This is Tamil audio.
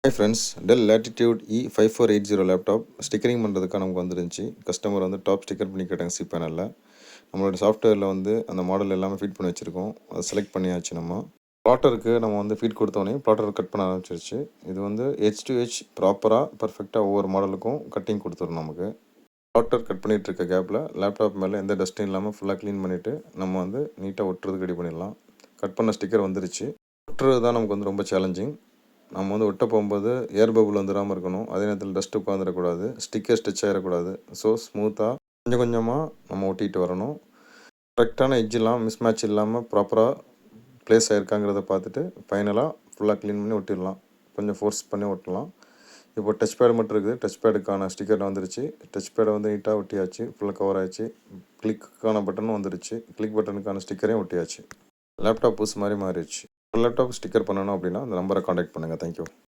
Hi friends, Dell Latitude E5480 laptop stickering பண்ணுறதுக்காக நமக்கு வந்துருந்துச்சு. கஸ்டமர் வந்து டாப் ஸ்டிக்கர் பண்ணி கேட்டாங்க சி பேனலில். நம்மளோட சாஃப்ட்வேரில் வந்து அந்த மாடல் எல்லாமே ஃபீட் பண்ணி வச்சுருக்கோம். அதை செலக்ட் பண்ணியாச்சு. ப்ளாட்டருக்கு நம்ம வந்து ஃபீட் கொடுத்தோன்னே ப்ளாட்டர் கட் பண்ண ஆரம்பிச்சிருச்சு. இது வந்து H2H ப்ராப்பராக பர்ஃபெக்டாக ஒவ்வொரு மாடலுக்கும் கட்டிங் கொடுத்துரும். நமக்கு ப்ளாட்டர் கட் பண்ணிகிட்டு இருக்க கேப்பில் லேப்டாப் மேலே எந்த டஸ்ட்டும் இல்லாமல் ஃபுல்லாக க்ளீன் பண்ணிவிட்டு நம்ம வந்து நீட்டாக ஒட்டுறதுக்கு ரெடி பண்ணிடலாம். கட் பண்ண ஸ்டிக்கர் வந்துருச்சு. ஒட்டுறது தான் நமக்கு வந்து ரொம்ப சேலஞ்சிங். நம்ம வந்து ஒட்ட போகும்போது ஏர் பபுள் வந்துடாமல் இருக்கணும். அதே நேரத்தில் டஸ்ட் உட்காந்துடக்கூடாது, ஸ்டிக்கர் ஸ்டிச் ஆகிடக்கூடாது. ஸோ ஸ்மூத்தாக கொஞ்சம் கொஞ்சமாக நம்ம ஒட்டிகிட்டு வரணும். கரெக்டான எட்ஜெலாம் மிஸ் மேட்ச் இல்லாமல் ப்ராப்பராக ப்ளேஸ் ஆகிருக்காங்கிறத பார்த்துட்டு ஃபைனலாக ஃபுல்லாக க்ளீன் பண்ணி ஒட்டிடலாம். கொஞ்சம் ஃபோர்ஸ் பண்ணி ஒட்டலாம். இப்போ டச் பேடு மட்டும் இருக்குது. டச் பேடுக்கான ஸ்டிக்கர் வந்துருச்சு. டச் பேடை வந்து நீட்டாக ஒட்டியாச்சு. ஃபுல்லாக கவர் ஆகிடுச்சு. கிளிக்குக்கான பட்டனும் வந்துருச்சு. கிளிக் பட்டனுக்கான ஸ்டிக்கரையும் ஒட்டியாச்சு. லேப்டாப் புதுசு மாதிரி மாறிடுச்சு. லேப்டாப் ஸ்டிக்கர் பண்ணணும் அப்படின்னா அந்த நம்பரை காண்டாக்ட் பண்ணுங்கள். தேங்க்யூ.